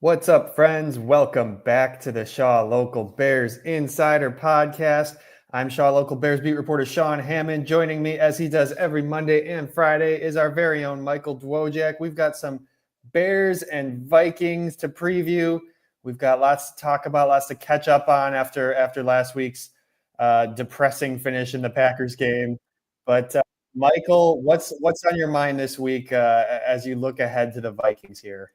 What's up, friends? Welcome back to the Shaw Local Bears Insider Podcast. I'm Shaw Local Bears beat reporter Sean Hammond. Joining me, as he does every Monday and Friday, is our very own Michael Dwojak. We've got some Bears and Vikings to preview. We've got lots to talk about, lots to catch up on after last week's depressing finish in the Packers game. But Michael, what's on your mind this week as you look ahead to the Vikings here?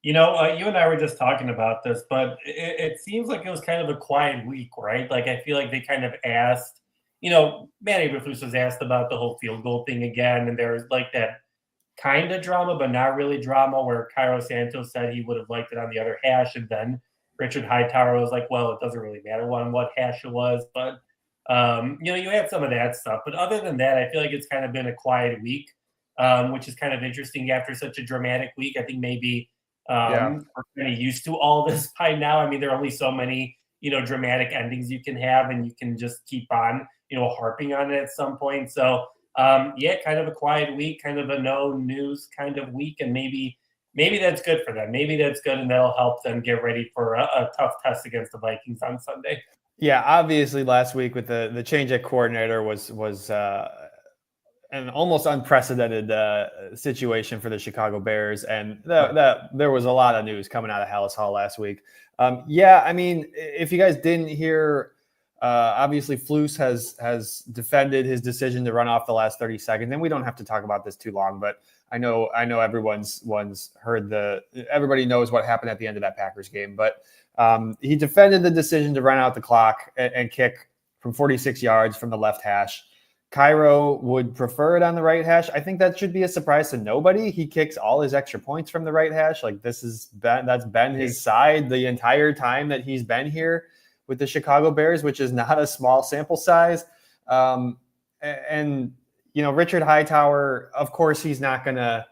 You and I were just talking about this, but it seems like it was kind of a quiet week, right? Like, I feel like they kind of asked, Manny Eberflus was asked about the whole field goal thing again, and there was like that kind of drama, but not really drama, where Cairo Santos said he would have liked it on the other hash, and then Richard Hightower was like, well, it doesn't really matter on what hash it was, but you had some of that stuff. But other than that, I feel like it's kind of been a quiet week, which is kind of interesting after such a dramatic week. I think maybe Yeah. we're kind of used to all this by now. I mean, there are only so many, dramatic endings you can have, and you can just keep on, harping on it at some point. So, yeah, kind of a quiet week, kind of a no news kind of week, and maybe that's good for them. Maybe that's good, and that'll help them get ready for a tough test against the Vikings on Sunday. Yeah, obviously last week with the change at coordinator was an almost unprecedented situation for the Chicago Bears, and that there was a lot of news coming out of Hallis Hall last week. Yeah, I mean, if you guys didn't hear, obviously Flus has defended his decision to run off the last 30 seconds, and we don't have to talk about this too long, but I know everyone's heard everybody knows what happened at the end of that Packers game, but he defended the decision to run out the clock and kick from 46 yards from the left hash. Cairo would prefer it on the right hash. I think that should be a surprise to nobody. He kicks all his extra points from the right hash. Like, that's been his side the entire time that he's been here with the Chicago Bears, which is not a small sample size. And Richard Hightower, of course, he's not gonna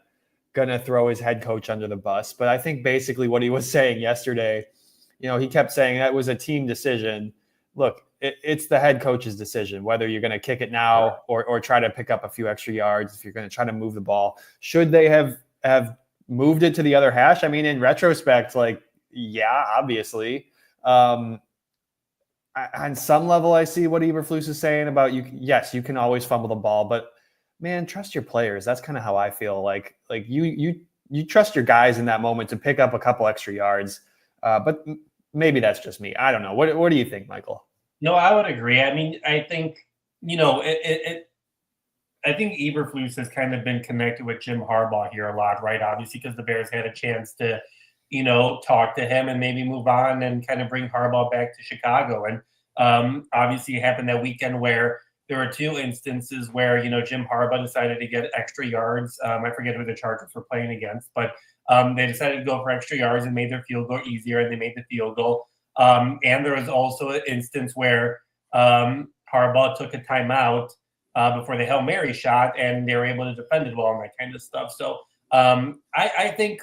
throw his head coach under the bus. But I think basically what he was saying yesterday, he kept saying that was a team decision. Look, it's the head coach's decision whether you're going to kick it now or try to pick up a few extra yards if you're going to try to move the ball. Should they have moved it to the other hash? I mean, in retrospect, yeah, obviously. On some level, I see what Eberflus is saying about you. Yes, you can always fumble the ball, but man, trust your players. That's kind of how I feel. Like you trust your guys in that moment to pick up a couple extra yards. But maybe that's just me. I don't know. What do you think, Michael? No, I would agree. I mean, I think, I think Eberflus has kind of been connected with Jim Harbaugh here a lot, right? Obviously, because the Bears had a chance to, talk to him and maybe move on and kind of bring Harbaugh back to Chicago. And obviously, it happened that weekend where there were two instances where, Jim Harbaugh decided to get extra yards. I forget who the Chargers were playing against, but they decided to go for extra yards and made their field goal easier, and they made the field goal. And there was also an instance where Harbaugh took a timeout before the Hail Mary shot, and they were able to defend it well and that kind of stuff. So I think,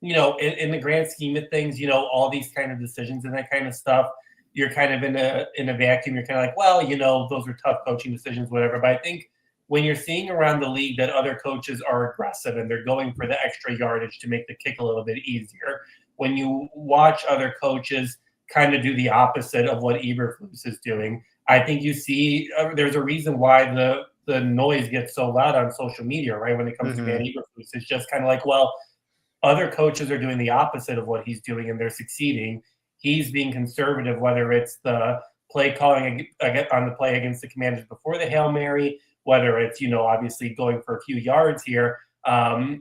in the grand scheme of things, all these kind of decisions and that kind of stuff, you're kind of in a vacuum. You're kind of like, well, those are tough coaching decisions, whatever. But I think when you're seeing around the league that other coaches are aggressive and they're going for the extra yardage to make the kick a little bit easier, when you watch other coaches kind of do the opposite of what Eberflus is doing, I think you see there's a reason why the noise gets so loud on social media, right? When it comes to Manny Eberflus, it's just kind of like, well, other coaches are doing the opposite of what he's doing and they're succeeding. He's being conservative, whether it's the play calling on the play against the Commanders before the Hail Mary, whether it's, obviously going for a few yards here. I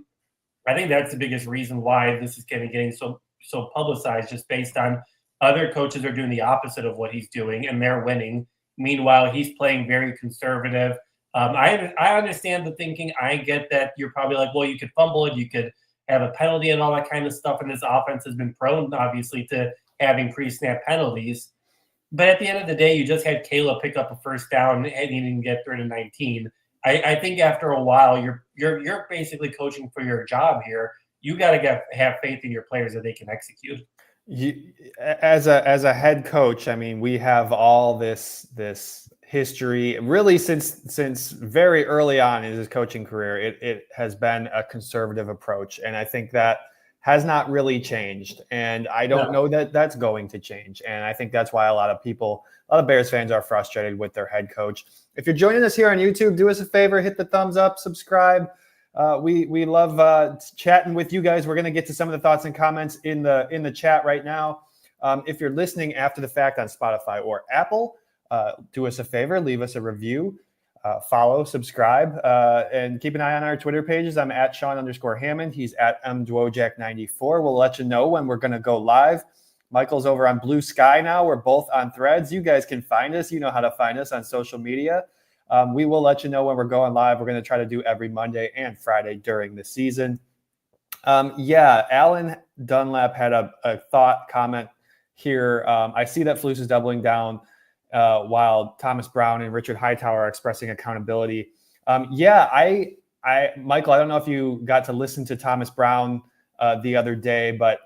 think that's the biggest reason why this is getting so publicized, just based on other coaches are doing the opposite of what he's doing and they're winning. Meanwhile, he's playing very conservative. I understand the thinking. I get that you're probably like, well, you could fumble it, you could have a penalty and all that kind of stuff. And this offense has been prone, obviously, to having pre-snap penalties. But at the end of the day, you just had Caleb pick up a first down and he didn't get 3rd and 19. I think after a while, you're basically coaching for your job here. You got to have faith in your players that they can execute. As a head coach, I mean, we have all this history really since very early on in his coaching career. It has been a conservative approach, and I think that has not really changed. And I don't know that that's going to change. And I think that's why a lot of Bears fans are frustrated with their head coach. If you're joining us here on YouTube, do us a favor, hit the thumbs up, subscribe. We love chatting with you guys. We're going to get to some of the thoughts and comments in the chat right now. If you're listening after the fact on Spotify or Apple, do us a favor, leave us a review, follow, subscribe, and keep an eye on our Twitter pages. I'm at Sean_Hammond. He's at Dwojak94. We'll let you know when we're going to go live. Michael's over on Blue Sky now. We're both on Threads. You guys can find us. You know how to find us on social media. We will let you know when we're going live. We're going to try to do every Monday and Friday during the season. Alan Dunlap had a thought comment here. I see that Flus is doubling down while Thomas Brown and Richard Hightower are expressing accountability. Michael, I don't know if you got to listen to Thomas Brown the other day, but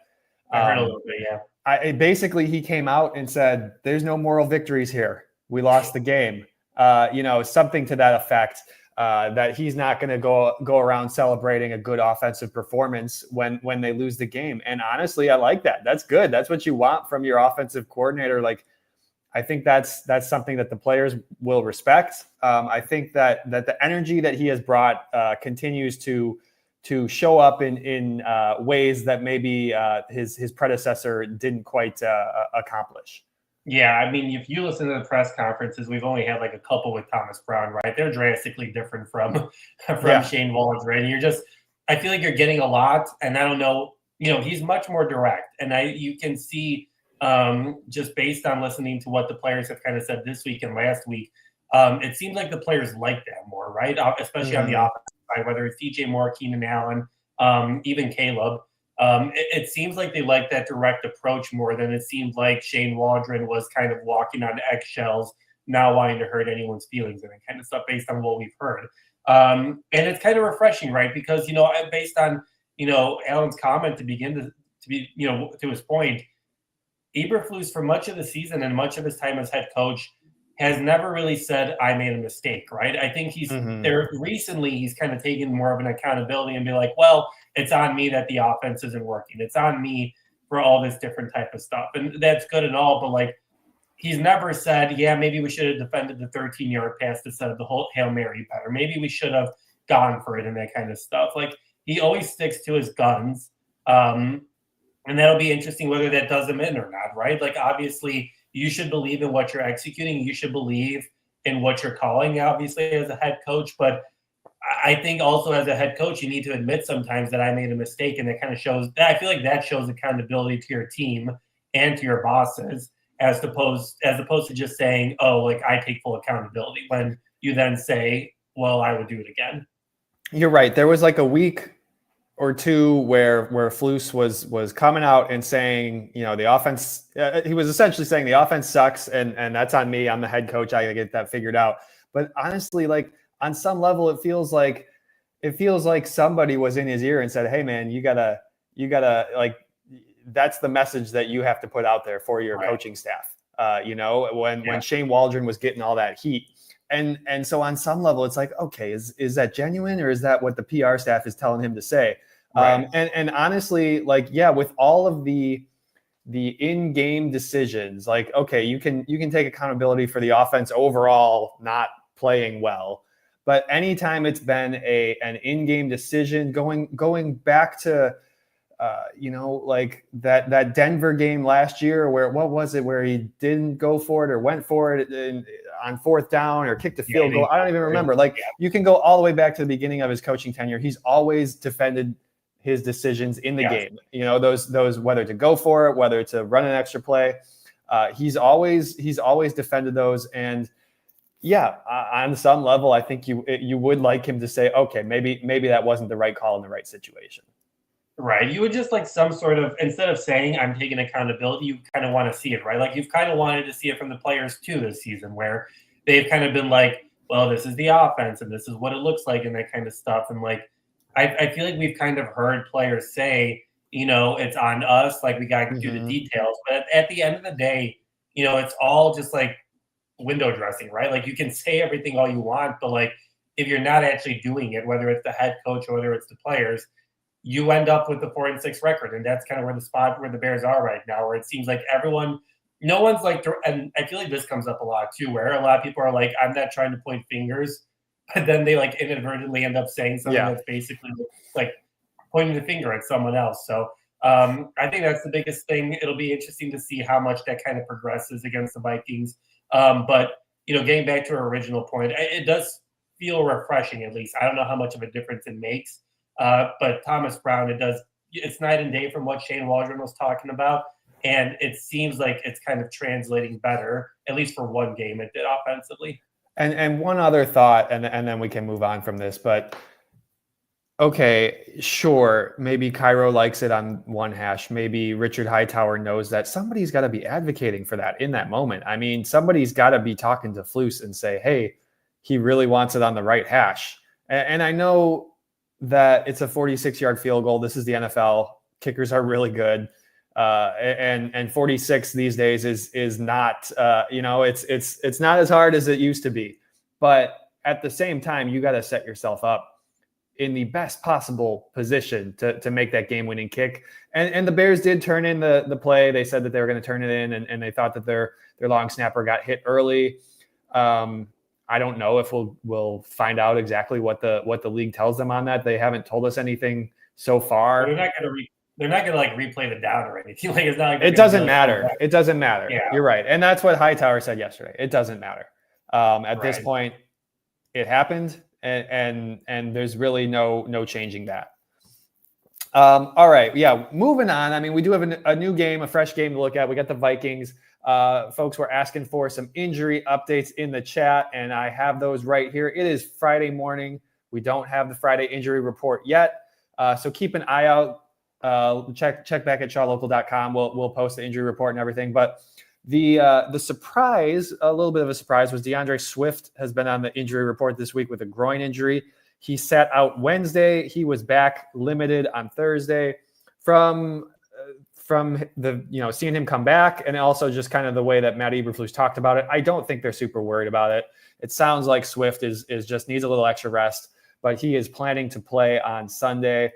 I heard a little bit, yeah. Basically, he came out and said, there's no moral victories here. We lost the game. Something to that effect, that he's not going to go around celebrating a good offensive performance when they lose the game. And honestly, I like that. That's good. That's what you want from your offensive coordinator. Like, I think that's something that the players will respect. I think that the energy that he has brought continues to show up in ways that maybe his predecessor didn't quite accomplish. Yeah, I mean, if you listen to the press conferences, we've only had like a couple with Thomas Brown, right? They're drastically different from Shane Waldron. I feel like you're getting a lot, and I don't know, he's much more direct, and you can see just based on listening to what the players have kind of said this week and last week, it seems like the players like that more, right? Especially on the offensive side, whether it's DJ Moore, Keenan Allen, even Caleb. It seems like they like that direct approach more than it seemed like Shane Waldron was kind of walking on eggshells, not wanting to hurt anyone's feelings and that kind of stuff based on what we've heard. And it's kind of refreshing, right? Because, based on, Alan's comment to begin to be, to his point, Eberflus for much of the season and much of his time as head coach has never really said, I made a mistake, right? I think he's there recently, he's kind of taken more of an accountability and be like, well, it's on me that the offense isn't working. It's on me for all this different type of stuff. And that's good and all, but like, he's never said, yeah, maybe we should have defended the 13-yard pass instead of the whole Hail Mary better. Maybe we should have gone for it and that kind of stuff. Like, he always sticks to his guns. And that'll be interesting whether that does him in or not, right? Like, obviously, you should believe in what you're executing. You should believe in what you're calling, obviously, as a head coach. But I think also as a head coach, you need to admit sometimes that I made a mistake. And that kind of shows – I feel like that shows accountability to your team and to your bosses as opposed to just saying, oh, like, I take full accountability, when you then say, well, I would do it again. You're right. There was like a week or two where Flus was coming out and saying, the offense, he was essentially saying the offense sucks and that's on me. I'm the head coach. I gotta get that figured out. But honestly, like, on some level, it feels like somebody was in his ear and said, hey man, you gotta like, that's the message that you have to put out there for your coaching staff. When Shane Waldron was getting all that heat. And so on some level, it's like, okay, is that genuine, or is that what the PR staff is telling him to say? Right. And honestly, like, with all of the in-game decisions, like, okay, you can take accountability for the offense overall not playing well, but anytime it's been an in-game decision, going back to like that Denver game last year, where he didn't go for it or went for it on fourth down or kicked a field goal. I don't even remember. Like, you can go all the way back to the beginning of his coaching tenure. He's always defended his decisions in the game. Those whether to go for it, whether to run an extra play. He's always defended those. And on some level, I think you would like him to say, okay, maybe that wasn't the right call in the right situation. Right. You would just like some sort of, instead of saying I'm taking accountability, you kind of want to see it, right? Like, you've kind of wanted to see it from the players too this season, where they've kind of been like, well, this is the offense and this is what it looks like and that kind of stuff. And like, I feel like we've kind of heard players say, it's on us, like, we got to do the details. But at the end of the day, it's all just like window dressing, right? Like, you can say everything all you want, but like, if you're not actually doing it, whether it's the head coach or whether it's the players, you end up with the 4-6 record, and that's kind of where the spot where the Bears are right now, where it seems like no one's like, and I feel like this comes up a lot too, where a lot of people are like, I'm not trying to point fingers, but then they like inadvertently end up saying something that's basically like pointing the finger at someone else. So I think that's the biggest thing. It'll be interesting to see how much that kind of progresses against the Vikings. But getting back to our original point, it does feel refreshing. At least I don't know how much of a difference it makes. But Thomas Brown, it's night and day from what Shane Waldron was talking about. And it seems like it's kind of translating better, at least for one game it did offensively. And one other thought, and then we can move on from this, but okay, sure, maybe Cairo likes it on one hash. Maybe Richard Hightower knows that somebody's got to be advocating for that in that moment. I mean, somebody's got to be talking to Flus and say, hey, he really wants it on the right hash. And I know that it's a 46-yard field goal. This is the NFL. Kickers are really good. And 46 these days is not, it's not as hard as it used to be. But at the same time, you got to set yourself up in the best possible position to make that game-winning kick. And the Bears did turn in the play. They said that they were going to turn it in, and they thought that their long snapper got hit early. I don't know if we'll find out exactly what the league tells them on that. They haven't told us anything so far. They're not going to like replay the down or anything. Like, it's not like it doesn't matter. It doesn't matter. Yeah. You're right. And that's what Hightower said yesterday. It doesn't matter. At this point, it happened. And there's really no changing that. All right. Yeah. Moving on. I mean, we do have a new game, a fresh game to look at. We got the Vikings. Folks were asking for some injury updates in the chat, and I have those right here. It is Friday morning. We don't have the Friday injury report yet. So keep an eye out. Check back at shawlocal.com. We'll post the injury report and everything. But the surprise, a little bit of a surprise, was DeAndre Swift has been on the injury report this week with a groin injury. He sat out Wednesday. He was back limited on Thursday. From the seeing him come back, and also just kind of the way that Matt Eberflus talked about it, I don't think they're super worried about it. It sounds like Swift is just needs a little extra rest, but he is planning to play on Sunday.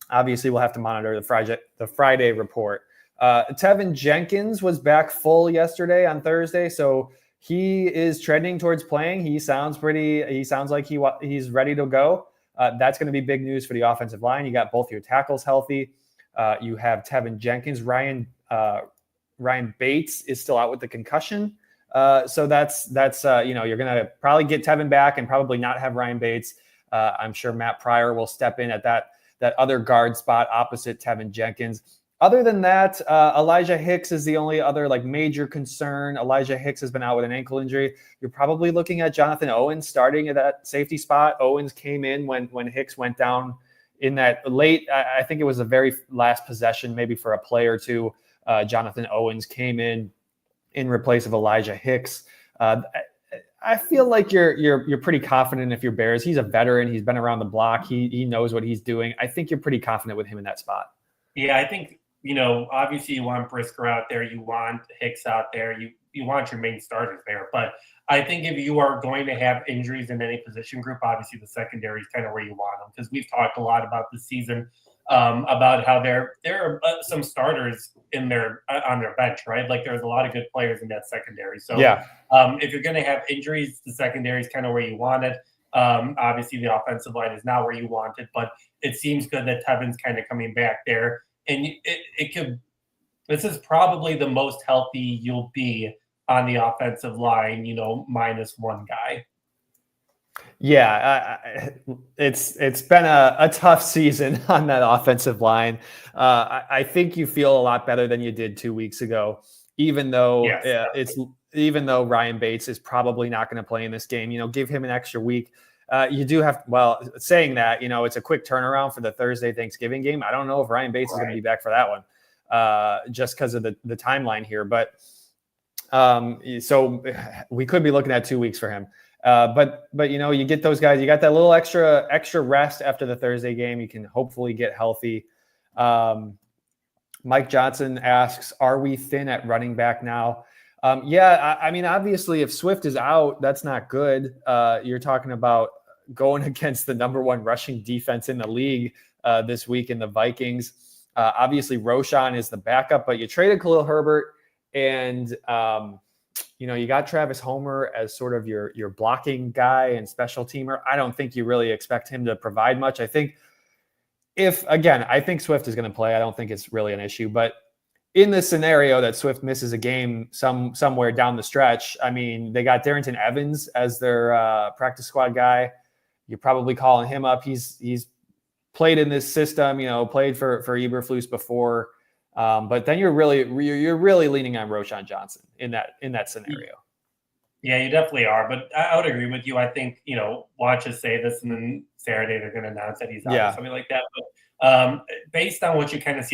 Obviously, we'll have to monitor the Friday report. Tevin Jenkins was back full yesterday on Thursday, so he is trending towards playing. He sounds like he's ready to go. That's going to be big news for the offensive line. You got both your tackles healthy. You have Tevin Jenkins. Ryan Bates is still out with the concussion. So that's you're going to probably get Tevin back and probably not have Ryan Bates. I'm sure Matt Pryor will step in at that other guard spot opposite Tevin Jenkins. Other than that, Elijah Hicks is the only other major concern. Elijah Hicks has been out with an ankle injury. You're probably looking at Jonathan Owens starting at that safety spot. Owens came in when Hicks went down in that late. I think it was the very last possession, maybe for a play or two. Jonathan Owens came in replace of Elijah Hicks. I feel like you're pretty confident if you're Bears. He's a veteran. He's been around the block. He knows what he's doing. I think you're pretty confident with him in that spot. Yeah, I think, obviously you want Brisker out there. You want Hicks out there. You want your main starters there. But I think if you are going to have injuries in any position group, obviously the secondary is kind of where you want them, because we've talked a lot about this season about how there are some starters on their bench, right? Like there's a lot of good players in that secondary. So yeah. If you're going to have injuries, the secondary is kind of where you want it. Obviously the offensive line is not where you want it, but it seems good that Tevin's kind of coming back there. And this is probably the most healthy you'll be on the offensive line, minus one guy. Yeah, it's been a tough season on that offensive line. I think you feel a lot better than you did 2 weeks ago, even though even though Ryan Bates is probably not going to play in this game. Give him an extra week. You do have, saying that, it's a quick turnaround for the Thursday Thanksgiving game. I don't know if Ryan Bates is going to be back for that one, just because of the timeline here. But so we could be looking at 2 weeks for him. But you get those guys. You got that little extra rest after the Thursday game. You can hopefully get healthy. Mike Johnson asks, "Are we thin at running back now?" I mean, obviously, if Swift is out, that's not good. You're talking about going against the number one rushing defense in the league. this week in the Vikings. Obviously, Roschon is the backup, but you traded Khalil Herbert, and you got Travis Homer as sort of your blocking guy and special teamer. I don't think you really expect him to provide much. I think Swift is going to play. I don't think it's really an issue, but in the scenario that Swift misses a game somewhere down the stretch, I mean, they got Darrington Evans as their practice squad guy. You're probably calling him up. He's played in this system, played for Eberflus before. But then you're really leaning on Roschon Johnson in that scenario. Yeah, you definitely are. But I would agree with you. I think, watch us say this, and then Saturday they're going to announce that he's out or something like that. But based on what you kind of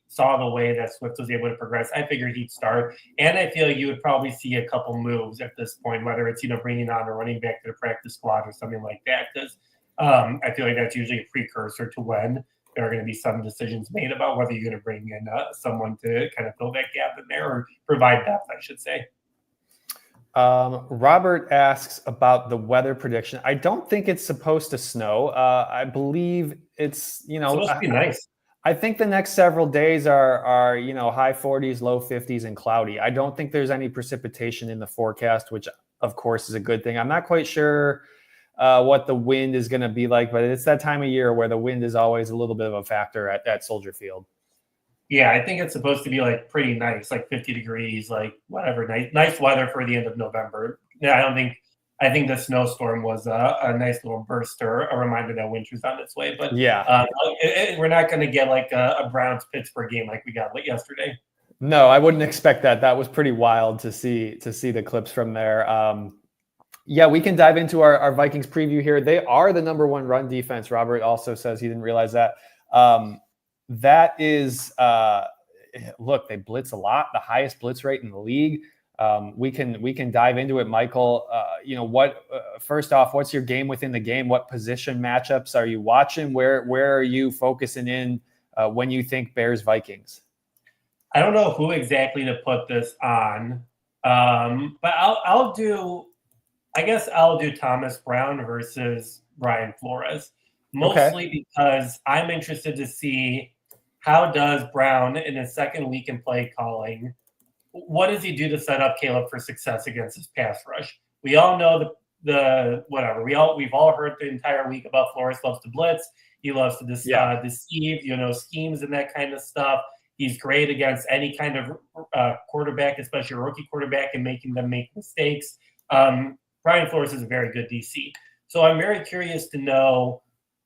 saw the way that Swift was able to progress, I figured he'd start. And I feel you would probably see a couple moves at this point, whether it's, bringing on a running back to the practice squad or something like that. Because I feel like that's usually a precursor to when there are going to be some decisions made about whether you're going to bring in someone to kind of fill that gap in there or provide depth, I should say. Robert asks about the weather prediction. I don't think it's supposed to snow. I believe it's, supposed to be nice. I think the next several days are high 40s, low 50s and cloudy. I don't think there's any precipitation in the forecast, which of course is a good thing. I'm not quite sure what the wind is going to be like, but it's that time of year where the wind is always a little bit of a factor at Soldier Field. Yeah, I think it's supposed to be like pretty nice, like 50 degrees, like whatever, nice weather for the end of November. Yeah, I think the snowstorm was a nice little burst or a reminder that winter's on its way. But yeah, we're not going to get like a Browns-Pittsburgh game like we got yesterday. No, I wouldn't expect that. That was pretty wild to see the clips from there. Yeah, we can dive into our Vikings preview here. They are the number one run defense. Robert also says he didn't realize that. That is, look, they blitz a lot, the highest blitz rate in the league. We can dive into it, Michael. First off, what's your game within the game? What position matchups are you watching? Where are you focusing in when you think Bears Vikings? I don't know who exactly to put this on, but I'll do Thomas Brown versus Brian Flores, mostly because I'm interested to see how does Brown in his second week in play calling, what does he do to set up Caleb for success against his pass rush? We all know we've all heard the entire week about Flores loves to blitz. He loves to deceive, schemes and that kind of stuff. He's great against any kind of quarterback, especially a rookie quarterback, and making them make mistakes. Brian Flores is a very good DC. So I'm very curious to know,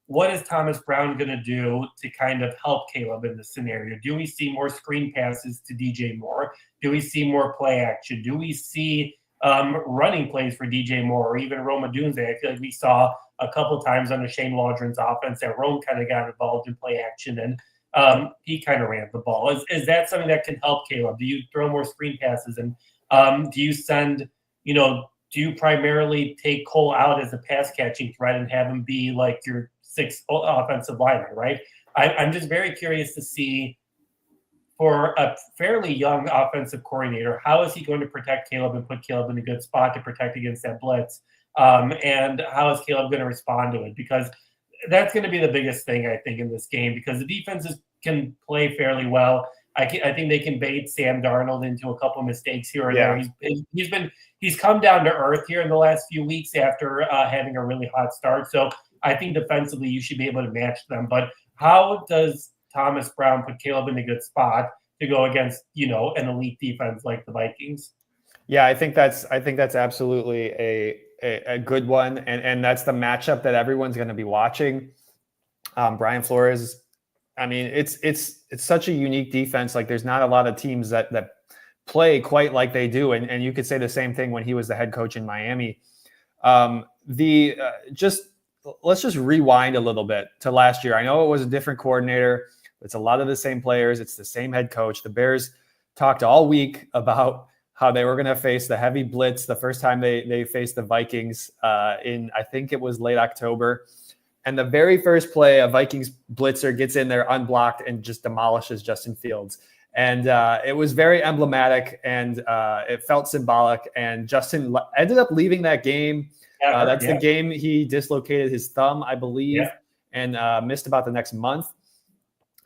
what is Thomas Brown going to do to kind of help Caleb in this scenario? Do we see more screen passes to DJ Moore? Do we see more play action? Do we see running plays for DJ Moore or even Rome Odunze? I feel like we saw a couple times under Shane Waldron's offense that Rome kind of got involved in play action and he kind of ran the ball. Is that something that can help Caleb? Do you throw more screen passes? And do you send, do you primarily take Cole out as a pass catching threat and have him be like your sixth offensive lineman, right? I'm just very curious to see, for a fairly young offensive coordinator, how is he going to protect Caleb and put Caleb in a good spot to protect against that blitz? And how is Caleb going to respond to it? Because that's going to be the biggest thing, I think, in this game, because the defenses can play fairly well. I think they can bait Sam Darnold into a couple of mistakes here or there. He's come down to earth here in the last few weeks after having a really hot start. So I think defensively you should be able to match them. But how does Thomas Brown put Caleb in a good spot to go against, an elite defense like the Vikings? Yeah, I think that's absolutely a good one, and that's the matchup that everyone's going to be watching. Brian Flores, I mean, it's such a unique defense. Like, there's not a lot of teams that play quite like they do, and you could say the same thing when he was the head coach in Miami. Let's just rewind a little bit to last year. I know it was a different coordinator. It's a lot of the same players. It's the same head coach. The Bears talked all week about how they were going to face the heavy blitz the first time they faced the Vikings in, I think it was late October. And the very first play, a Vikings blitzer gets in there unblocked and just demolishes Justin Fields. And it was very emblematic, and it felt symbolic. And Justin ended up leaving that game. That's the game he dislocated his thumb, I believe. Yeah. and missed about the next month.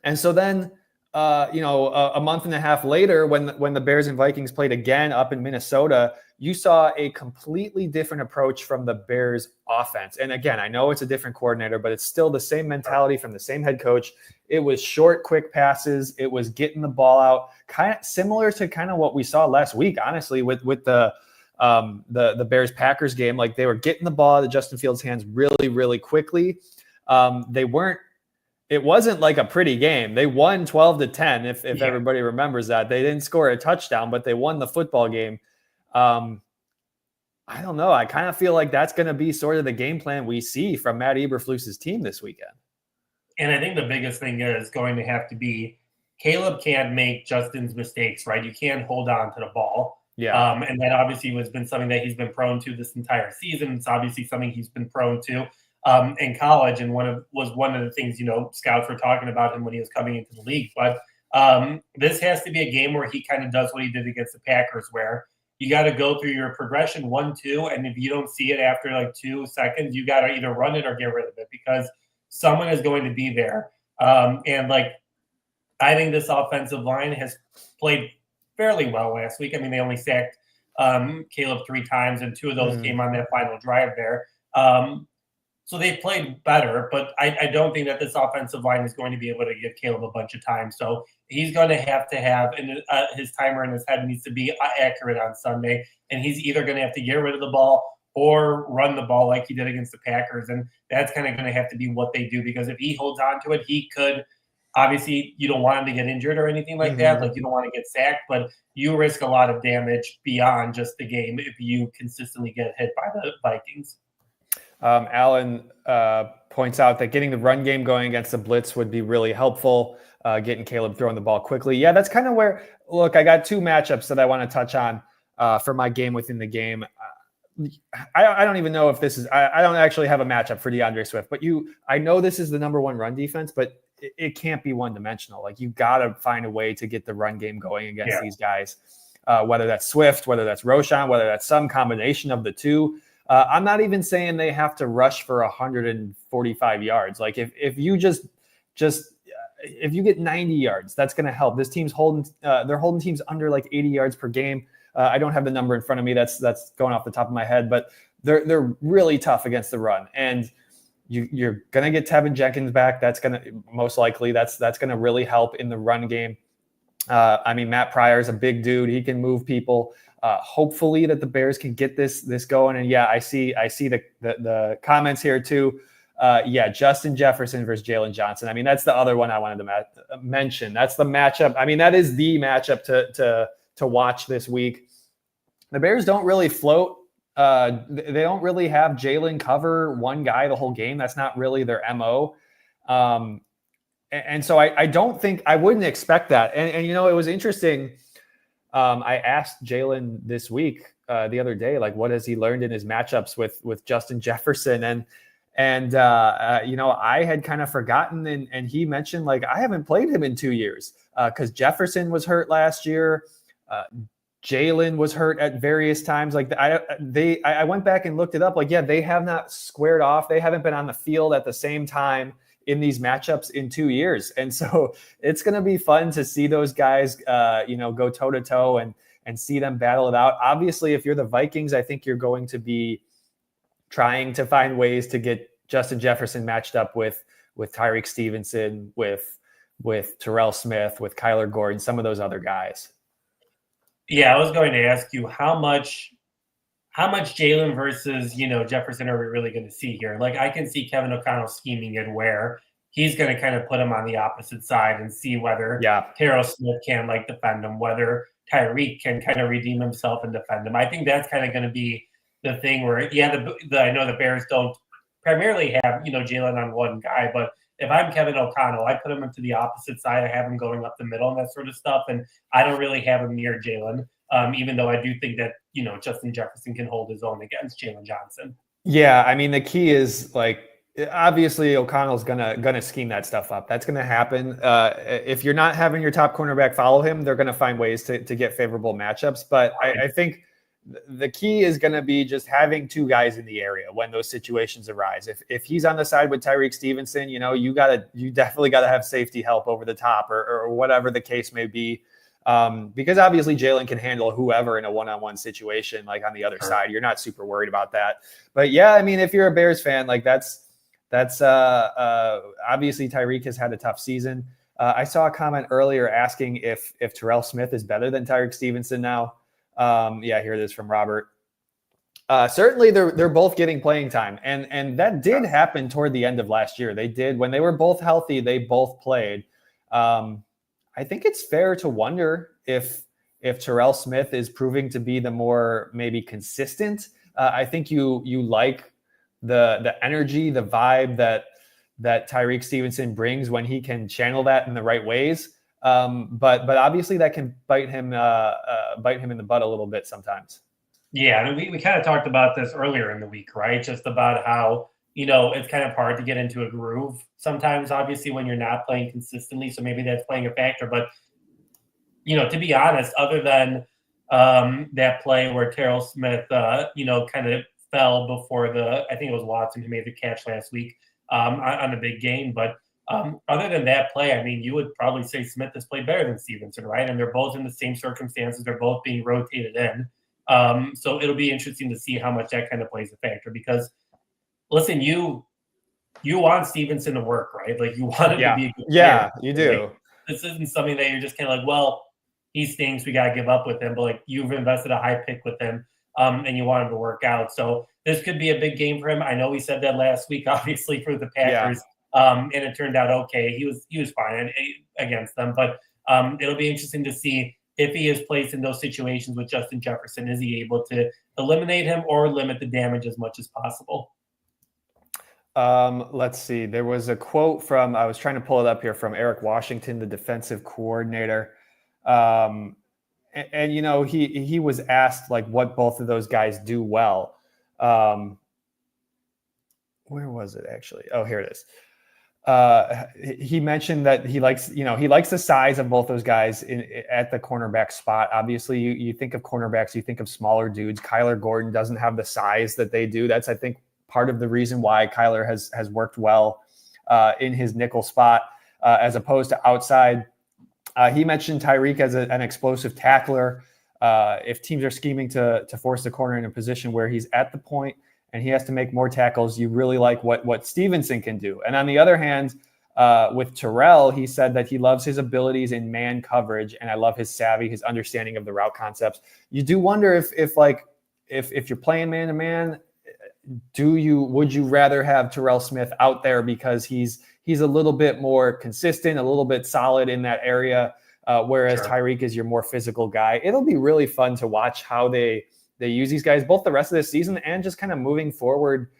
And so then, a month and a half later, when the Bears and Vikings played again up in Minnesota, you saw a completely different approach from the Bears offense. And again, I know it's a different coordinator, but it's still the same mentality from the same head coach. It was short, quick passes. It was getting the ball out, kind of similar to kind of what we saw last week, honestly, with the Bears Packers game. Like, they were getting the ball out of Justin Fields' hands really, really quickly. It wasn't like a pretty game. They won 12-10. If everybody remembers that, they didn't score a touchdown, but they won the football game. I don't know. I kind of feel like that's going to be sort of the game plan we see from Matt Eberflus's team this weekend. And I think the biggest thing is going to have to be Caleb can't make Justin's mistakes, right? You can't hold on to the ball. Yeah. And that obviously has been something that he's been prone to this entire season. It's obviously something he's been prone to in college, and was one of the things, scouts were talking about him when he was coming into the league. But this has to be a game where he kind of does what he did against the Packers, where you got to go through your progression 1-2, and if you don't see it after like 2 seconds, you got to either run it or get rid of it, because someone is going to be there. And I think this offensive line has played fairly well last week. I mean, they only sacked Caleb 3 times, and 2 of those came on that final drive there. So they played better, but I don't think that this offensive line is going to be able to give Caleb a bunch of time. So he's going to have and his timer in his head needs to be accurate on Sunday, and he's either going to have to get rid of the ball or run the ball like he did against the Packers, and that's kind of going to have to be what they do, because if he holds on to it, he could – obviously you don't want him to get injured or anything like that. Like, you don't want to get sacked, but you risk a lot of damage beyond just the game if you consistently get hit by the Vikings. Alan points out that getting the run game going against the blitz would be really helpful, getting Caleb throwing the ball quickly. Yeah, that's kind of where – look, I got 2 matchups that I want to touch on for my game within the game. I don't even know if this is – I don't actually have a matchup for DeAndre Swift, but I know this is the number 1 run defense, but it can't be one-dimensional. Like, you got to find a way to get the run game going against these guys, whether that's Swift, whether that's Roschon, whether that's some combination of the two. I'm not even saying they have to rush for 145 yards. Like, if you just if you get 90 yards, that's going to help. This team's they're holding teams under like 80 yards per game. I don't have the number in front of me. That's going off the top of my head, but they're really tough against the run. And you're going to get Tevin Jenkins back. That's going to most likely that's going to really help in the run game. I mean, Matt Pryor is a big dude. He can move people. Hopefully that the Bears can get this going. And yeah, I see the comments here too. Justin Jefferson versus Jalen Johnson. I mean, that's the other one I wanted to mention. That's the matchup. I mean, that is the matchup to watch this week. The Bears don't really float. They don't really have Jalen cover one guy the whole game. That's not really their MO. And so I don't think I wouldn't expect that. And it was interesting. I asked Jalen this week, the other day, like, what has he learned in his matchups with Justin Jefferson? And I had kind of forgotten, and he mentioned, like, I haven't played him in 2 years because Jefferson was hurt last year. Jalen was hurt at various times. Like, I went back and looked it up. Like, yeah, they have not squared off. They haven't been on the field at the same time in these matchups in 2 years. And so it's going to be fun to see those guys, go toe to toe and see them battle it out. Obviously, if you're the Vikings, I think you're going to be trying to find ways to get Justin Jefferson matched up with Tyreek Stevenson, with Terrell Smith, with Kyler Gordon, some of those other guys. Yeah, I was going to ask you how much Jalen versus, Jefferson are we really going to see here? Like, I can see Kevin O'Connell scheming it where he's going to kind of put him on the opposite side and see whether Terrell Smith can defend him, whether Tyreek can kind of redeem himself and defend him. I think that's kind of going to be the thing where, I know the Bears don't primarily have, Jalen on one guy, but if I'm Kevin O'Connell, I put him into the opposite side. I have him going up the middle and that sort of stuff, and I don't really have him near Jalen. Even though I do think that, Justin Jefferson can hold his own against Jalen Johnson. Yeah, I mean, the key is, obviously O'Connell's gonna scheme that stuff up. That's gonna happen. If you're not having your top cornerback follow him, they're gonna find ways to get favorable matchups. But I think the key is going to be just having two guys in the area when those situations arise. If he's on the side with Tyreek Stevenson, you definitely got to have safety help over the top or whatever the case may be. Because obviously Jalen can handle whoever in a one-on-one situation, like on the other side. You're not super worried about that. But yeah, I mean, if you're a Bears fan, like that's obviously Tyreek has had a tough season. I saw a comment earlier asking if Terrell Smith is better than Tyreek Stevenson now. Here it is from Robert. Certainly they're both getting playing time. And that did happen toward the end of last year. They did. When they were both healthy, they both played. I think it's fair to wonder if Terrell Smith is proving to be the more maybe consistent. I think you like the energy, the vibe that Tyreek Stevenson brings when he can channel that in the right ways. But obviously that can bite him in the butt a little bit sometimes. Yeah, I mean, we kind of talked about this earlier in the week, right? Just about how, it's kind of hard to get into a groove sometimes, obviously, when you're not playing consistently. So maybe that's playing a factor. But, to be honest, other than that play where Terrell Smith, kind of fell before I think it was Watson who made the catch last week on a big game. But other than that play, I mean, you would probably say Smith has played better than Stevenson, right? And they're both in the same circumstances. They're both being rotated in. So it'll be interesting to see how much that kind of plays a factor because, listen, you want Stevenson to work, right? Like you want him to be a good player. You do. Like, this isn't something that you're just kind of like, well, he stinks. We got to give up with him. But like you've invested a high pick with him and you want him to work out. So this could be a big game for him. I know we said that last week, obviously, for the Packers. And it turned out okay. He was fine against them. But it'll be interesting to see if he is placed in those situations with Justin Jefferson. Is he able to eliminate him or limit the damage as much as possible? Let's see. There was a quote I was trying to pull it up here from Eric Washington, the defensive coordinator. And he was asked like what both of those guys do well. Where was it actually? Oh, here it is. He mentioned that he likes the size of both those guys at the cornerback spot. Obviously, you think of cornerbacks, you think of smaller dudes. Kyler Gordon doesn't have the size that they do. That's, I think, part of the reason why Kyler has worked well in his nickel spot as opposed to outside. He mentioned Tyreek as an explosive tackler. If teams are scheming to force the corner in a position where he's at the point and he has to make more tackles, you really like what Stevenson can do. And on the other hand, with Terrell, he said that he loves his abilities in man coverage, and I love his savvy, his understanding of the route concepts. You do wonder if you're playing man to man, would you rather have Terrell Smith out there because he's a little bit more consistent, a little bit solid in that area, whereas Sure. Tyreek is your more physical guy. It'll be really fun to watch how they use these guys both the rest of this season and just kind of moving forward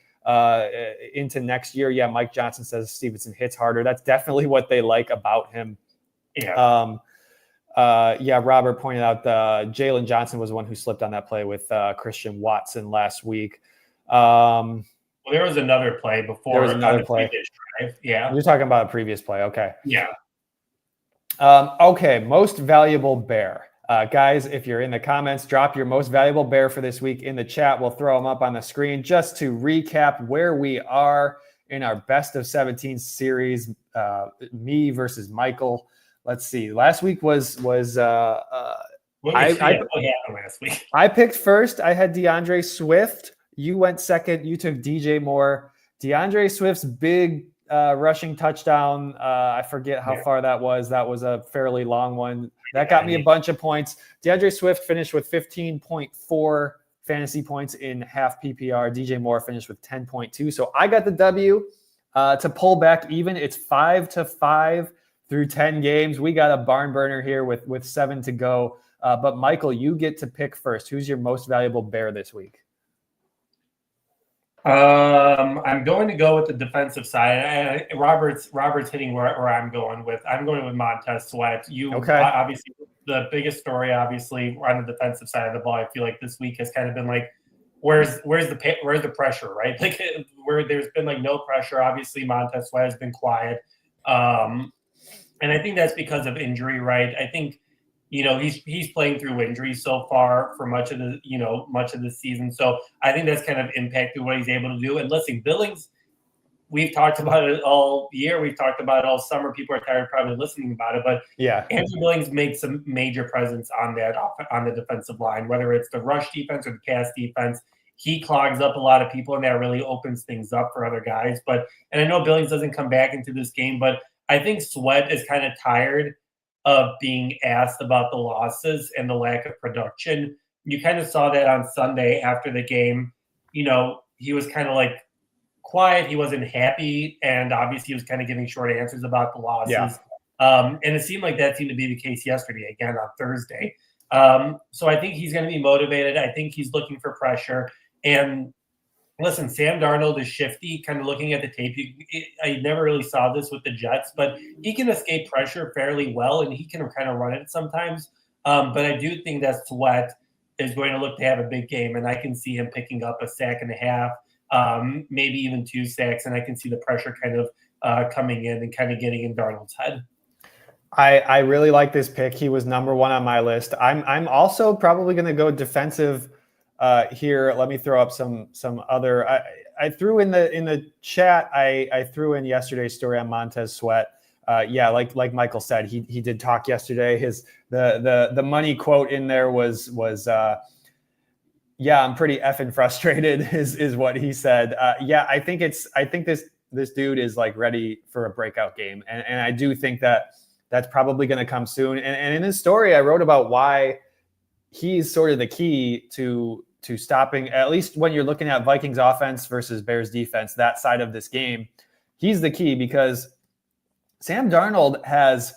into next year. Yeah, Mike Johnson says Stevenson hits harder. That's definitely what they like about him. Yeah. Robert pointed out Jalen Johnson was the one who slipped on that play with Christian Watson last week. Well, there was another play before. There was another play. Drive. Yeah. You're talking about a previous play. Okay. Yeah. Okay. Most valuable Bear. Guys, if you're in the comments, drop your most valuable Bear for this week in the chat. We'll throw them up on the screen just to recap where we are in our best of 17 series. Me versus Michael. Let's see. Last week was what happened last week? I picked first. I had DeAndre Swift. You went second. You took DJ Moore. DeAndre Swift's big rushing touchdown. I forget how far that was. That was a fairly long one. That got me a bunch of points. DeAndre Swift finished with 15.4 fantasy points in half PPR. DJ Moore finished with 10.2. So I got the W to pull back even. It's 5-5 through 10 games. We got a barn burner here with 7 to go. But Michael, you get to pick first. Who's your most valuable Bear this week? I'm going to go with the defensive side. Robert's hitting where I'm going with. I'm going with Montez Sweat. Obviously the biggest story, obviously, on the defensive side of the ball. I feel like this week has kind of been like, where's the pressure, right? Like where there's been like no pressure. Obviously, Montez Sweat has been quiet, and I think that's because of injury, right? I think he's playing through injuries so far for much of the season. So I think that's kind of impacted what he's able to do. And listen, Billings, we've talked about it all year. We've talked about it all summer. People are tired of probably listening about it, but yeah, Andrew Billings makes a major presence on the defensive line, whether it's the rush defense or the pass defense. He clogs up a lot of people, and that really opens things up for other guys. And I know Billings doesn't come back into this game, but I think Sweat is kind of tired of being asked about the losses and the lack of production. You kind of saw that on Sunday after the game. He was kind of like quiet. He wasn't happy, and obviously he was kind of giving short answers about the losses. Yeah. And it seemed like that seemed to be the case yesterday, again on Thursday. So I think he's going to be motivated. I think he's looking for pressure. And listen, Sam Darnold is shifty. Kind of looking at the tape, I never really saw this with the Jets, but he can escape pressure fairly well, and he can kind of run it sometimes. But I do think that Sweat is going to look to have a big game, and I can see him picking up a sack and a half. Maybe even 2 sacks, and I can see the pressure kind of coming in and kind of getting in Darnold's head. I really like this pick. He was number 1 on my list. I'm also probably going to go defensive here. Let me throw up some other. I threw in the chat. I threw in yesterday's story on Montez Sweat. Yeah, like Michael said, he did talk yesterday. The money quote in there was yeah, I'm pretty effing frustrated is what he said. Yeah, I think this dude is like ready for a breakout game. And I do think that's probably going to come soon. And in his story, I wrote about why he's sort of the key to stopping, at least when you're looking at Vikings offense versus Bears defense, that side of this game. He's the key because Sam Darnold has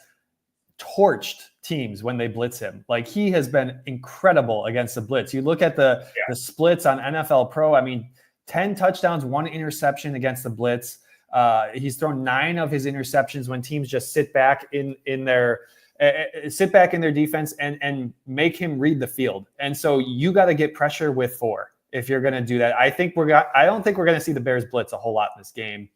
torched teams when they blitz him. Like, he has been incredible against the blitz. You look at the splits on NFL Pro. I mean, 10 touchdowns, 1 interception against the blitz. He's thrown 9 of his interceptions when teams just sit back in their defense and make him read the field. And so you got to get pressure with 4 if you're going to do that. I don't think we're going to see the Bears blitz a whole lot in this game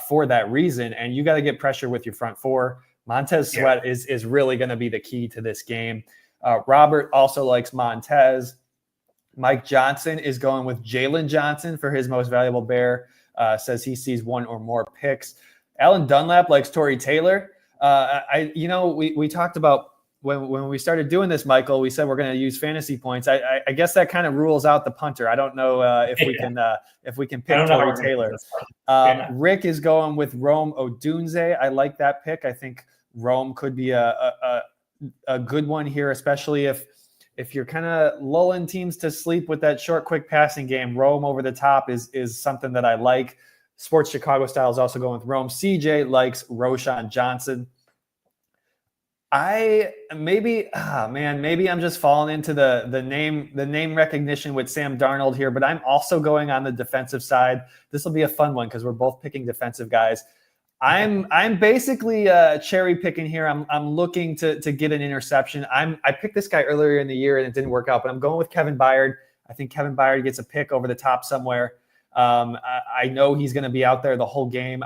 for that reason. And you got to get pressure with your front 4. Montez Sweat is really going to be the key to this game. Robert also likes Montez. Mike Johnson is going with Jalen Johnson for his most valuable Bear. Says he sees 1 or more picks. Alan Dunlap likes Torrey Taylor. We talked about when we started doing this, Michael, we said we're going to use fantasy points. I guess that kind of rules out the punter. I don't know if we can pick Torrey Taylor. Rick is going with Rome Odunze. I like that pick. I think Rome could be a good one here, especially if you're kind of lulling teams to sleep with that short, quick passing game. Rome over the top is something that I like. Sports Chicago Style is also going with Rome. CJ likes Roshan Johnson. Maybe I'm just falling into the name recognition with Sam Darnold here, but I'm also going on the defensive side. This will be a fun one because we're both picking defensive guys. I'm basically cherry picking here. I'm looking to get an interception. I picked this guy earlier in the year and it didn't work out, but I'm going with Kevin Byard. I think Kevin Byard gets a pick over the top somewhere. I know he's going to be out there the whole game.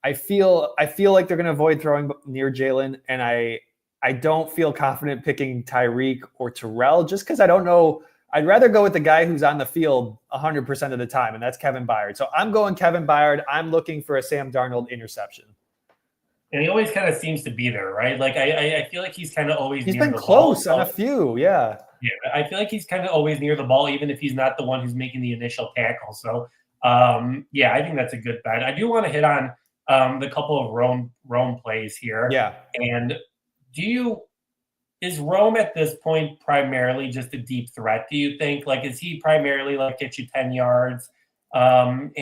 I feel like they're going to avoid throwing near Jalen, and I don't feel confident picking Tyreek or Terrell just because I don't know. I'd rather go with the guy who's on the field 100% of the time, and that's Kevin Byard. So I'm going Kevin Byard. I'm looking for a Sam Darnold interception. And he always kind of seems to be there, right? Like I feel like he's kind of always he's near been the close ball. On a few, yeah. Yeah, I feel like he's kind of always near the ball, even if he's not the one who's making the initial tackle. So, I think that's a good bet. I do want to hit on the couple of Rome plays here. Yeah. And is Rome at this point primarily just a deep threat, do you think? Like, is he primarily like get you 10 yards and,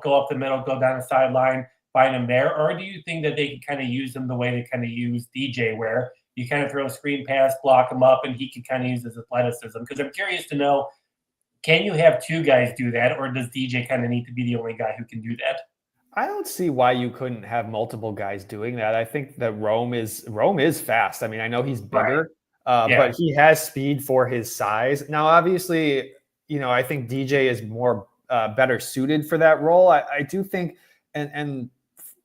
go up the middle, go down the sideline, find him there? Or do you think that they can kind of use him the way they kind of use DJ, where you kind of throw a screen pass, block him up, and he can kind of use his athleticism? Because I'm curious to know, can you have 2 guys do that, or does DJ kind of need to be the only guy who can do that? I don't see why you couldn't have multiple guys doing that. I think that Rome is fast. I mean, I know he's bigger, but he has speed for his size. Now, obviously, I think DJ is more better suited for that role. I do think, and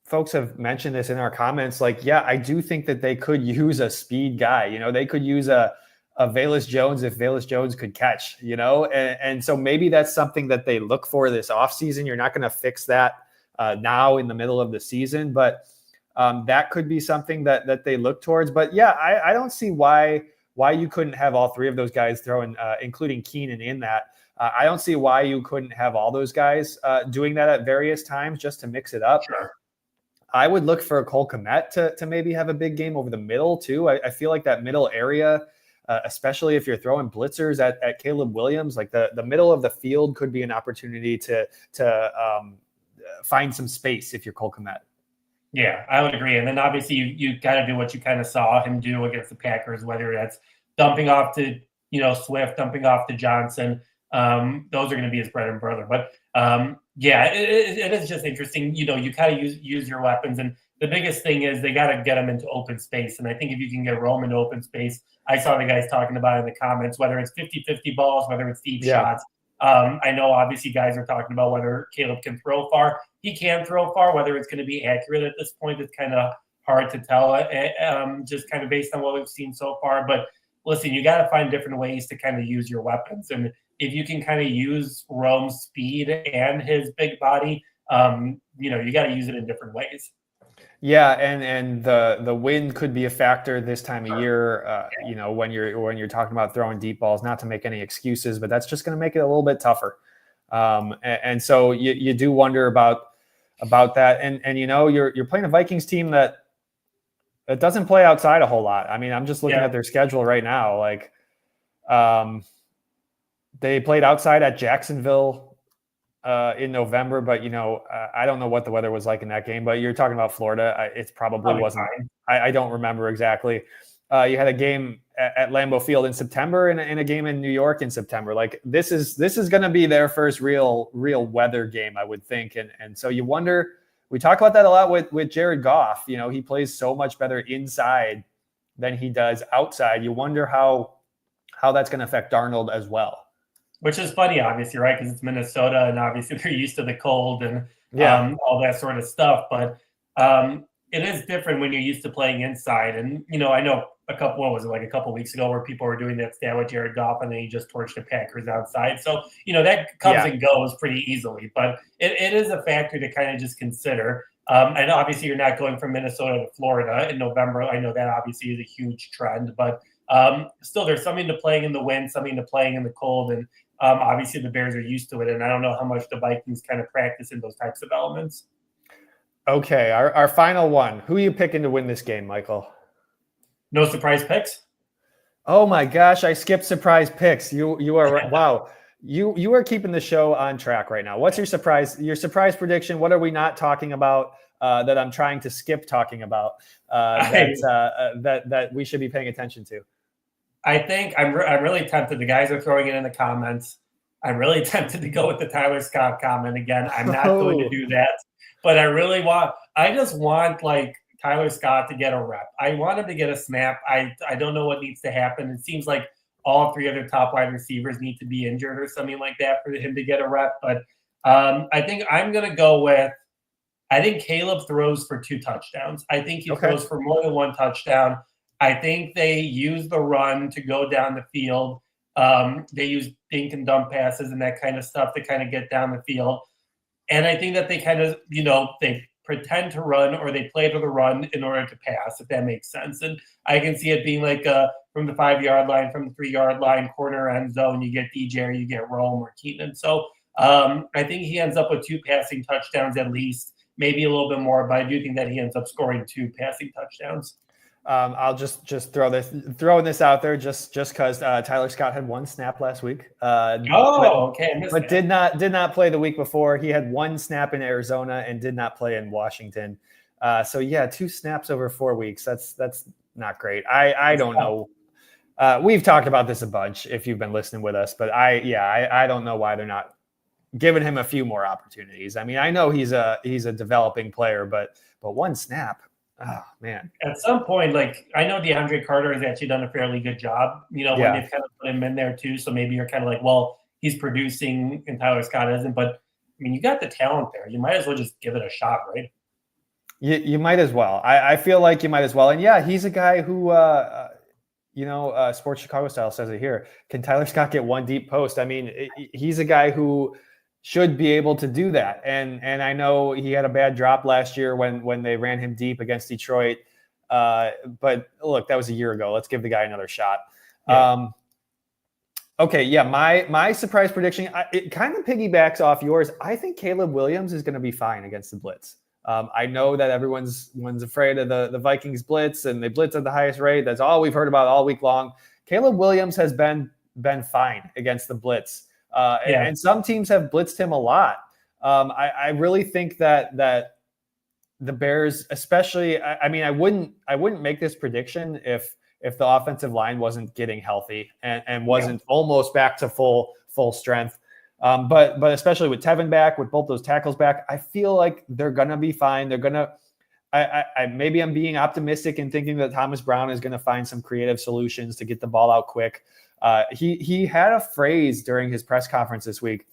folks have mentioned this in our comments. Like, yeah, I do think that they could use a speed guy. You know, they could use a Velus Jones if Velus Jones could catch. You know, and so maybe that's something that they look for this offseason. You're not going to fix that now in the middle of the season, but that could be something that they look towards. But yeah, I don't see why you couldn't have all three of those guys throwing, including Keenan in that. I don't see why you couldn't have all those guys doing that at various times just to mix it up. Sure. I would look for Cole Kmet to maybe have a big game over the middle too. I feel like that middle area, especially if you're throwing blitzers at Caleb Williams, like the middle of the field could be an opportunity to find some space if you're Cole Kmet. Yeah, I would agree. And then obviously you got to do what you kind of saw him do against the Packers, whether that's dumping off to, Swift, dumping off to Johnson. Those are going to be his bread and butter. But yeah, it is just interesting. You kind of use your weapons. And the biggest thing is they got to get them into open space. And I think if you can get Rome into open space, I saw the guys talking about it in the comments, whether it's 50-50 balls, whether it's deep shots. I know obviously guys are talking about whether Caleb can throw far. He can throw far. Whether it's going to be accurate at this point is kind of hard to tell, just kind of based on what we've seen so far. But listen, you got to find different ways to kind of use your weapons. And if you can kind of use Rome's speed and his big body, you got to use it in different ways. Yeah, and the wind could be a factor this time of year. When you're talking about throwing deep balls, not to make any excuses, but that's just going to make it a little bit tougher. And so you do wonder about that. And you're playing a Vikings team that doesn't play outside a whole lot. I mean, I'm just looking at their schedule right now. Like, they played outside at Jacksonville in November, but I don't know what the weather was like in that game, but you're talking about Florida. It probably wasn't. I don't remember exactly. You had a game at Lambeau Field in September and a game in New York in September. Like this is going to be their first real weather game, I would think. And so you wonder, we talk about that a lot with Jared Goff. He plays so much better inside than he does outside. You wonder how that's going to affect Darnold as well. Which is funny, obviously, right? Because it's Minnesota, and obviously they're used to the cold and all that sort of stuff. But it is different when you're used to playing inside. And I know a couple weeks ago, where people were doing that stat with Jared Goff, and then he just torched the Packers outside. So that comes and goes pretty easily. But it is a factor to kind of just consider. And obviously, you're not going from Minnesota to Florida in November. I know that obviously is a huge trend, but still, there's something to playing in the wind, something to playing in the cold, and obviously the Bears are used to it, and I don't know how much the Vikings kind of practice in those types of elements. Okay, our final one. Who are you picking to win this game, Michael? No surprise picks? Oh my gosh, I skipped surprise picks. You are right. Wow. You are keeping the show on track right now. What's your surprise prediction? What are we not talking about that I'm trying to skip talking about that we should be paying attention to? I think I'm really tempted. The guys are throwing it in the comments. I'm really tempted to go with the Tyler Scott comment again. I'm not going to do that, but I just want like Tyler Scott to get a rep. I want him to get a snap. I don't know what needs to happen. It seems like all three other top wide receivers need to be injured or something like that for him to get a rep. But I think I'm going to go with, I think Caleb throws for 2 touchdowns. I think he throws for more than 1 touchdown. I think they use the run to go down the field. They use dink and dump passes and that kind of stuff to kind of get down the field. And I think that they kind of, they pretend to run or they play to the run in order to pass, if that makes sense. And I can see it being like from the 5-yard line, from the 3-yard line, corner end zone, you get DJ or you get Rome or Keenan. So I think he ends up with 2 passing touchdowns at least, maybe a little bit more, but I do think that he ends up scoring 2 passing touchdowns. I'll just throwing this out there just because Tyler Scott had 1 snap last week. But did not play the week before. He had 1 snap in Arizona and did not play in Washington. So yeah, 2 snaps over 4 weeks. That's not great. I don't know. We've talked about this a bunch if you've been listening with us, but I don't know why they're not giving him a few more opportunities. I mean, I know he's a developing player, but 1 snap. Oh man! At some point, like I know DeAndre Carter has actually done a fairly good job. When they've kind of put him in there too. So maybe you're kind of like, well, he's producing and Tyler Scott isn't. But I mean, you got the talent there. You might as well just give it a shot, right? You might as well. I feel like you might as well. And yeah, he's a guy who, Sports Chicago Style says it here. Can Tyler Scott get one deep post? I mean, he's a guy who should be able to do that. And I know he had a bad drop last year when they ran him deep against Detroit. But look, that was a year ago. Let's give the guy another shot. Yeah. Okay, yeah, my surprise prediction, it kind of piggybacks off yours. I think Caleb Williams is going to be fine against the blitz. I know that everyone's afraid of the Vikings blitz, and they blitz at the highest rate. That's all we've heard about all week long. Caleb Williams has been fine against the blitz, and some teams have blitzed him a lot. I really think that the Bears, especially, I wouldn't make this prediction if the offensive line wasn't getting healthy and wasn't almost back to full strength. But especially with Tevin back, with both those tackles back, I feel like they're going to be fine. They're going to maybe I'm being optimistic and thinking that Thomas Brown is going to find some creative solutions to get the ball out quick. He had a phrase during his press conference this week,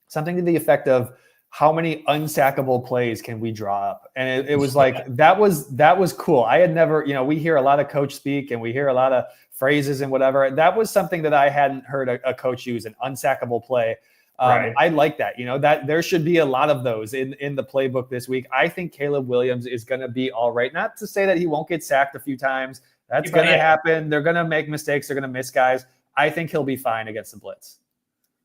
something to the effect of, how many unsackable plays can we draw up? And it was like, that was cool. I had never, we hear a lot of coach speak and we hear a lot of phrases and whatever. That was something that I hadn't heard a coach use, an unsackable play. Right. I like that, that there should be a lot of those in the playbook this week. I think Caleb Williams is going to be all right. Not to say that he won't get sacked a few times. That's going to happen. They're going to make mistakes. They're going to miss guys. I think he'll be fine against the blitz.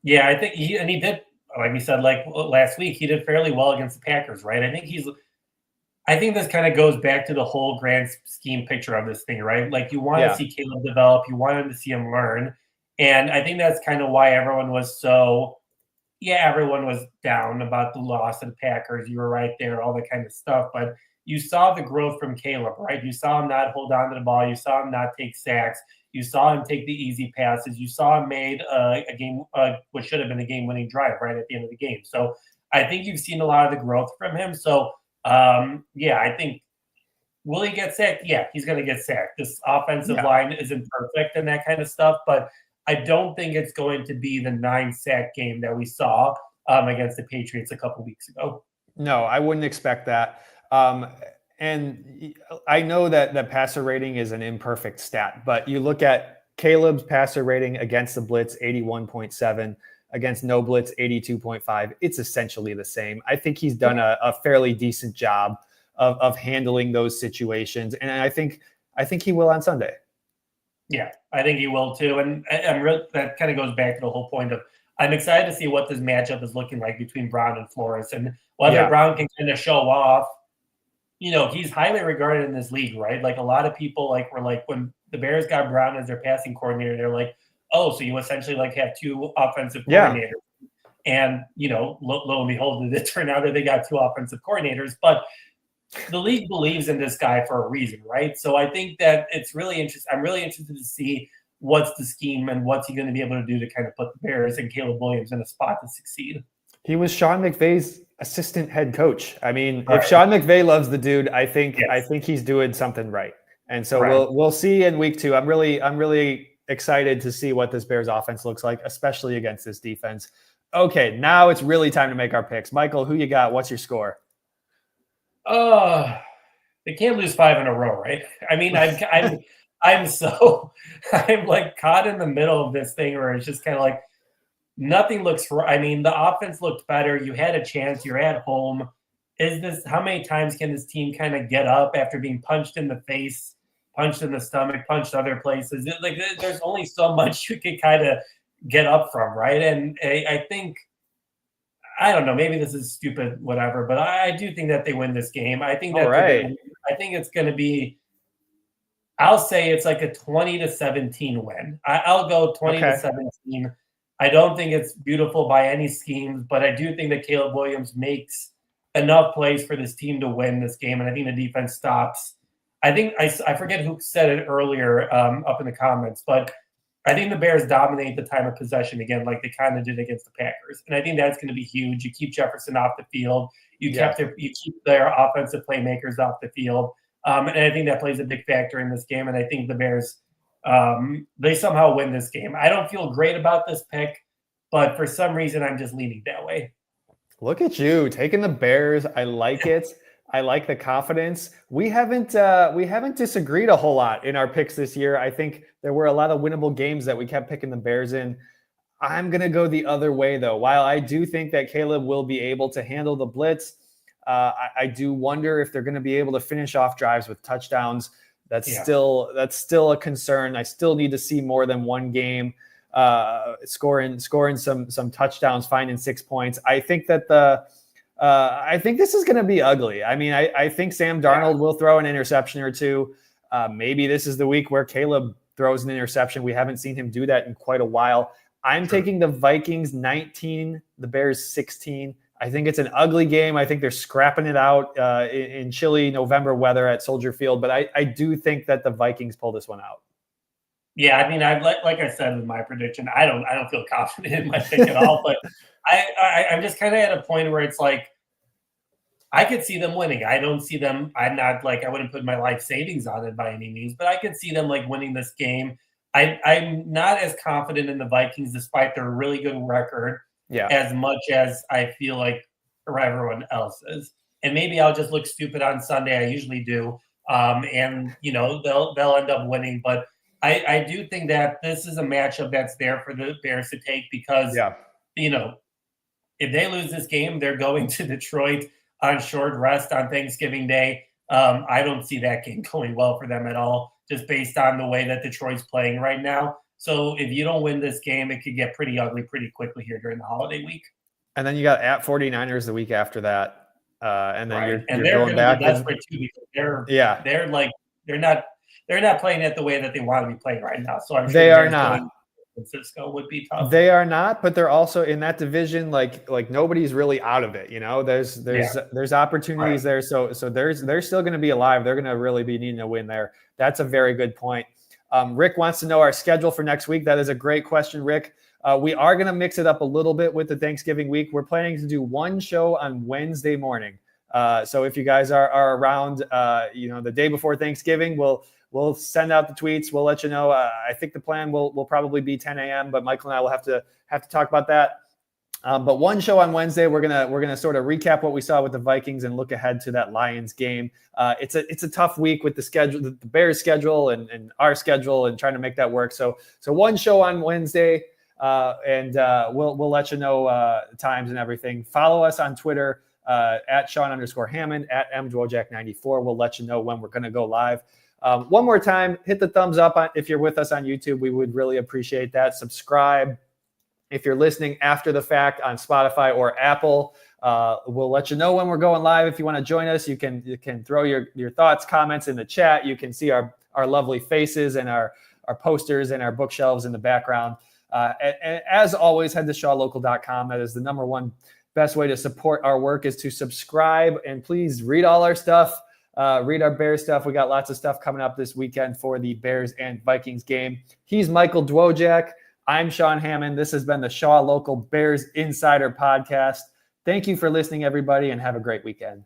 Yeah, I think he did. Like we said, like last week, he did fairly well against the Packers, right? I think this kind of goes back to the whole grand scheme picture of this thing, right? Like you want to see Caleb develop, you wanted to see him learn. And I think that's kind of why everyone was down about the loss of the Packers. You were right there, all that kind of stuff. But you saw the growth from Caleb, right? You saw him not hold on to the ball. You saw him not take sacks. You saw him take the easy passes. You saw him made a game, what should have been a game-winning drive right at the end of the game. So I think you've seen a lot of the growth from him. So, I think, will he get sacked? Yeah, he's going to get sacked. This offensive line isn't perfect and that kind of stuff, but I don't think it's going to be the 9-sack game that we saw against the Patriots a couple weeks ago. No, I wouldn't expect that. And I know that the passer rating is an imperfect stat, but you look at Caleb's passer rating against the blitz, 81.7, against no blitz, 82.5. It's essentially the same. I think he's done a fairly decent job of handling those situations, and I think he will on Sunday. Yeah, I think he will too. And that kind of goes back to the whole point of, I'm excited to see what this matchup is looking like between Brown and Flores, and whether Brown can kind of show off. He's highly regarded in this league, right? Like a lot of people were like, when the Bears got Brown as their passing coordinator, they're like, oh, so you essentially have two offensive coordinators. And, lo and behold, it turned out that they got two offensive coordinators. But the league believes in this guy for a reason, right? So I think that it's really interesting. I'm really interested to see what's the scheme and what's he going to be able to do to kind of put the Bears and Caleb Williams in a spot to succeed. He was Sean McVay's assistant head coach. I mean, if Sean McVay loves the dude, I think he's doing something right. And so we'll see in week 2. I'm really excited to see what this Bears offense looks like, especially against this defense. Okay, now it's really time to make our picks. Michael, who you got? What's your score? They can't lose 5 in a row, right? I mean, I'm like caught in the middle of this thing where it's just kind of like, nothing looks right. I mean, the offense looked better. You had a chance. You're at home. How many times can this team kind of get up after being punched in the face, punched in the stomach, punched other places? There's only so much you can kind of get up from, right? And I think, I don't know, maybe this is stupid, whatever, but I do think that they win this game. I think that I think it's going to be, I'll say it's like a 20-17 win. I'll go 20-17. I don't think it's beautiful by any schemes, but I do think that Caleb Williams makes enough plays for this team to win this game, and I think the defense stops. I think I forget who said it earlier up in the comments, but I think the Bears dominate the time of possession again, like they kind of did against the Packers, and I think that's going to be huge. You keep Jefferson off the field, you keep their offensive playmakers off the field, and I think that plays a big factor in this game. And I think the Bears. They somehow win this game. I don't feel great about this pick, but for some reason, I'm just leaning that way. Look at you taking the Bears. I like it. I like the confidence. We haven't disagreed a whole lot in our picks this year. I think there were a lot of winnable games that we kept picking the Bears in. I'm going to go the other way, though. While I do think that Caleb will be able to handle the blitz, I do wonder if they're going to be able to finish off drives with touchdowns. That's still a concern. I still need to see more than one game scoring some touchdowns, finding 6 points. I think that I think this is going to be ugly. I mean, I think Sam Darnold will throw an interception or two. Maybe this is the week where Caleb throws an interception. We haven't seen him do that in quite a while. I'm taking the Vikings 19, the Bears 16. I think it's an ugly game. I think they're scrapping it out in chilly November weather at Soldier Field. But I do think that the Vikings pull this one out. Yeah, I mean, like I said with my prediction, I don't feel confident in my pick at all. But I'm just kind of at a point where it's like I could see them winning. I don't see them. I'm not like I wouldn't put my life savings on it by any means, but I could see them like winning this game. I'm not as confident in the Vikings, despite their really good record, as much as I feel like everyone else is. And maybe I'll just look stupid on Sunday. I usually do, and they'll end up winning. But I do think that this is a matchup that's there for the Bears to take because if they lose this game, they're going to Detroit on short rest on Thanksgiving Day. I don't see that game going well for them at all, just based on the way that Detroit's playing right now. So if you don't win this game, it could get pretty ugly pretty quickly here during the holiday week. And then you got at 49ers the week after that. And then you're they're going back. Be desperate too because they're not playing it the way that they want to be playing right now. So I'm sure they are not. Francisco would be tough. They are not, but they're also in that division. Like nobody's really out of it. There's opportunities there. So they're still going to be alive. They're going to really be needing a win there. That's a very good point. Rick wants to know our schedule for next week. That is a great question, Rick. We are going to mix it up a little bit with the Thanksgiving week. We're planning to do one show on Wednesday morning. So if you guys are around, the day before Thanksgiving, we'll send out the tweets. We'll let you know. I think the plan will probably be 10 a.m., but Michael and I will have to talk about that. But one show on Wednesday, we're gonna sort of recap what we saw with the Vikings and look ahead to that Lions game. It's a tough week with the schedule, the Bears schedule and our schedule, and trying to make that work. So one show on Wednesday, and we'll let you know times and everything. Follow us on Twitter at Sean_Hammond at Dwojak94. We'll let you know when we're gonna go live. One more time, hit the thumbs up if you're with us on YouTube. We would really appreciate that. Subscribe. If you're listening after the fact on Spotify or Apple, we'll let you know when we're going live. If you want to join us, you can throw your thoughts, comments in the chat. You can see our lovely faces and our posters and our bookshelves in the background. And as always, head to shawlocal.com. That is the number one best way to support our work, is to subscribe, and please read all our stuff. Read our Bears stuff. We got lots of stuff coming up this weekend for the Bears and Vikings game. He's Michael Dwojak. I'm Sean Hammond. This has been the Shaw Local Bears Insider Podcast. Thank you for listening, everybody, and have a great weekend.